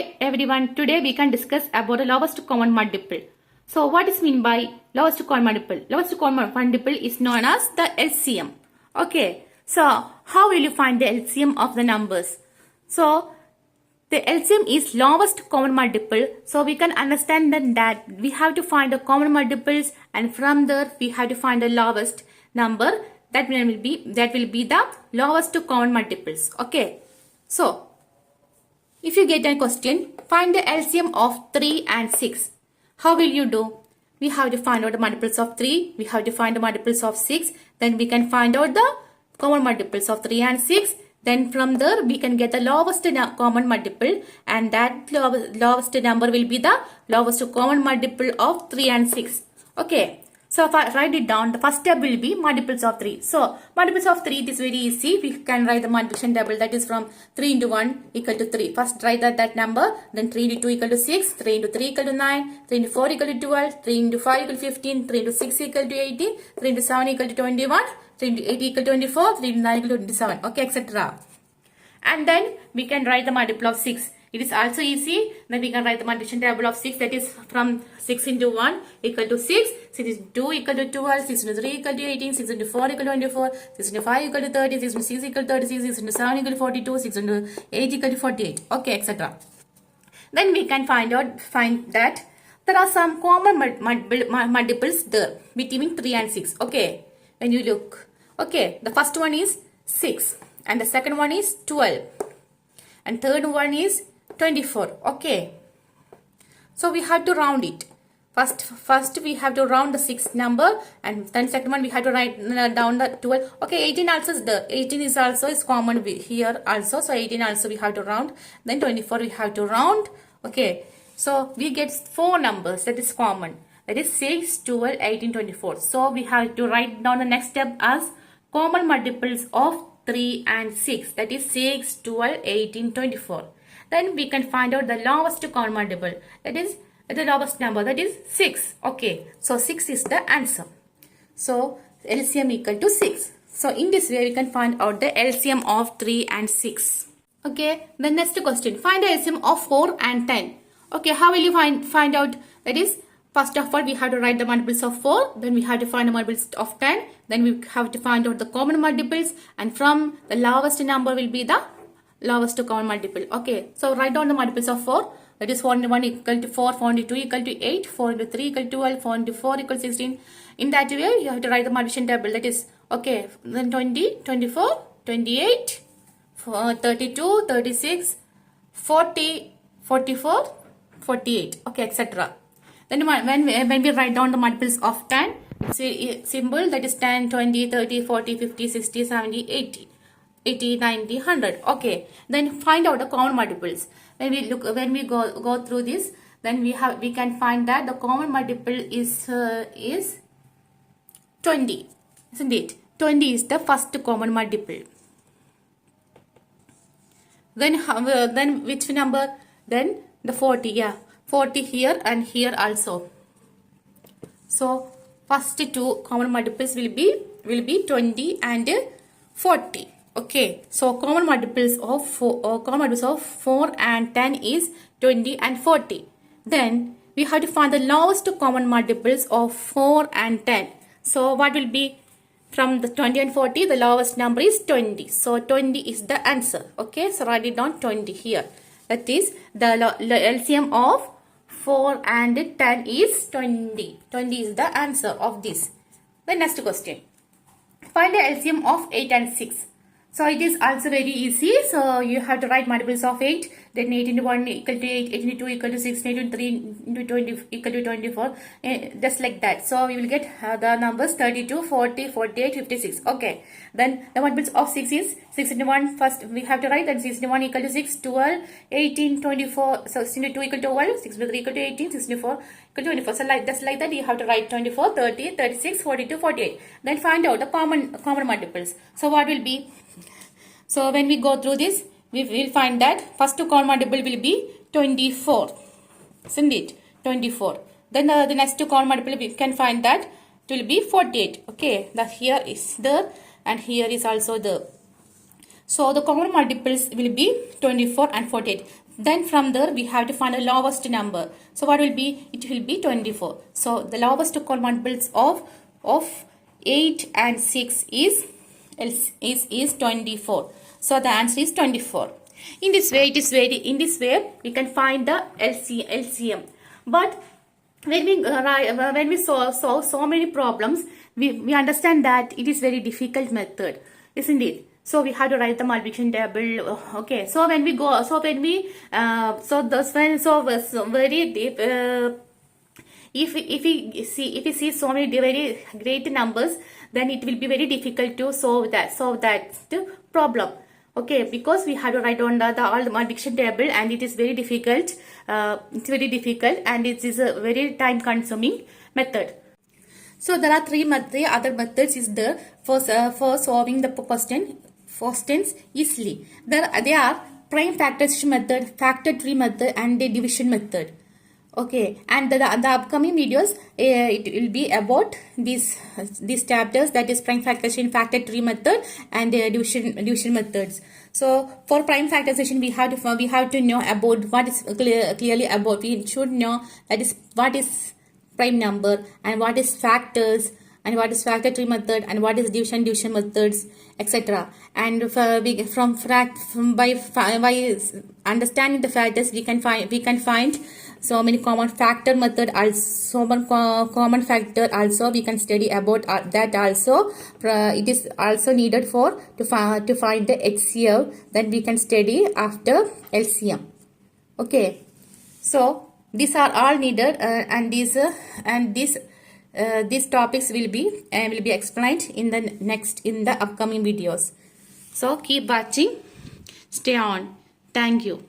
Hey everyone, today we can discuss about the lowest common multiple. So what is mean by lowest common multiple? Lowest common multiple is known as the LCM. Okay, so how will you find the LCM of the numbers? So the LCM is lowest common multiple. So we can understand that we have to find the common multiples, and from there we have to find the lowest number. That will be the lowest common multiples. Okay, so if you get a question, find the LCM of 3 and 6. How will you do? We have to find out the multiples of 3. We have to find the multiples of 6. Then we can find out the common multiples of 3 and 6. Then from there we can get the lowest common multiple, and that lowest number will be the lowest common multiple of 3 and 6. Okay. So if I write it down, the first step will be multiples of 3. So multiples of 3, it is very easy. We can write the multiplication table, that is from 3 into 1 equal to 3. First write that number, then 3 into 2 equal to 6, 3 into 3 equal to 9, 3 into 4 equal to 12, 3 into 5 equal to 15, 3 into 6 equal to 18, 3 into 7 equal to 21, 3 into 8 equal to 24, 3 into 9 equal to 27. Okay, etc. And then we can write the multiple of 6. It is also easy. Then we can write the multiplication table of 6, that is from 6 into 1 equal to 6, 6 into 2 equal to 12, 6 into 3 equal to 18, 6 into 4 equal to 24, 6 into 5 equal to 30, 6 into 6 equal to 36, 6 into 7 equal to 42, 6 into 8 equal to 48. Okay, etc. Then we can find that there are some common multiples there between 3 and 6. Okay, when you look. Okay, the first one is 6, and the second one is 12, and third one is 24. Okay, so we have to round it. First we have to round the 6 number, and then second one we have to write down the 12. Okay, 18 also is there. 18 is also common here also, so 18 also we have to round. Then 24 we have to round. Okay, so we get 4 numbers that is common, that is 6, 12, 18, 24. So we have to write down the next step as common multiples of 3 and 6, that is 6, 12, 18, 24. Then we can find out the lowest common multiple, that is the lowest number, that is 6. Okay, so 6 is the answer. So LCM equal to 6. So in this way we can find out the LCM of 3 and 6. Okay, the next question, find the LCM of 4 and 10. Okay, how will you find out? That is, first of all we have to write the multiples of 4, then we have to find the multiples of 10, then we have to find out the common multiples, and from the lowest number will be the lowest common multiple. Okay, so write down the multiples of 4, that is 4 into 1 equal to 4, 4 into 2 equal to 8, 4 into 3 equal to 12, 4 into 4 equal to 16. In that way you have to write the multiplication table, that is, okay, then 20, 24, 28, 32, 36, 40, 44, 48. Okay, etc. Then when we write down the multiples of 10, symbol, that is 10, 20, 30, 40, 50, 60, 70, 80. 80, 90, 100. Okay, then find out the common multiples. When we go through this, then we can find that the common multiple is 20, isn't it? 20 is the first common multiple. Then which number? Then the 40. Yeah, 40 here and here also. So first two common multiples will be 20 and 40. Okay, so common multiples of 4 and 10 is 20 and 40. Then we have to find the lowest common multiples of 4 and 10. So what will be from the 20 and 40? The lowest number is 20. So 20 is the answer. Okay, so write it down, 20 here. That is the LCM of 4 and 10 is 20. 20 is the answer of this. The next question. Find the LCM of 8 and 6. So it is also very easy. So you have to write multiples of 8. Then 8 into 1 equal to 8, 8 into 2 equal to 6, 8 into 3 into 20 equal to 24. Just like that. So we will get the numbers 32, 40, 48, 56. Okay. Then the multiples of 6 is 6 into 1. First we have to write that 6 into 1 equal to 6, 12, 18, 24. So 6 into 2 equal to 12, 6 into 3 equal to 18, 6 into 4 equal to 24. So just like that you have to write 24, 30, 36, 42, 48. Then find out the common multiples. So what will be? So when we go through this, we will find that first common multiple will be 24, isn't it? 24. Then the next common multiple we can find that it will be 48. Okay, that here is there and here is also there. So the common multiples will be 24 and 48. Then from there we have to find the lowest number. So what will be? It will be 24. So the lowest common multiples of 8 and 6 is 24. So the answer is 24. In this way, we can find the LCM. But when we solve so many problems, we understand that it is very difficult method, isn't it? So we have to write the multiplication table. Okay. So when we go, very deep. If we see so many very great numbers, then it will be very difficult to solve that problem. Okay, because we have to write on all the multiplication table, and it is very difficult. It's very difficult, and it is a very time consuming method. So there are three other methods is there for solving the questions easily. They are prime factorization method, factor tree method, and the division method. Okay, and the upcoming videos, it will be about these chapters, that is prime factorization, factor tree method, and division methods. So for prime factorization, we have to know about what is clearly about. We should know that is what is prime number, and what is factors, and what is factor tree method, and what is division methods, etc. And by understanding the factors, we can find so many common factor method, also common factor also we can study about that also. It is also needed to find the HCF, that we can study after LCM. Okay, so these are all needed, and these topics will be explained in the upcoming videos. So keep watching, stay on. Thank you.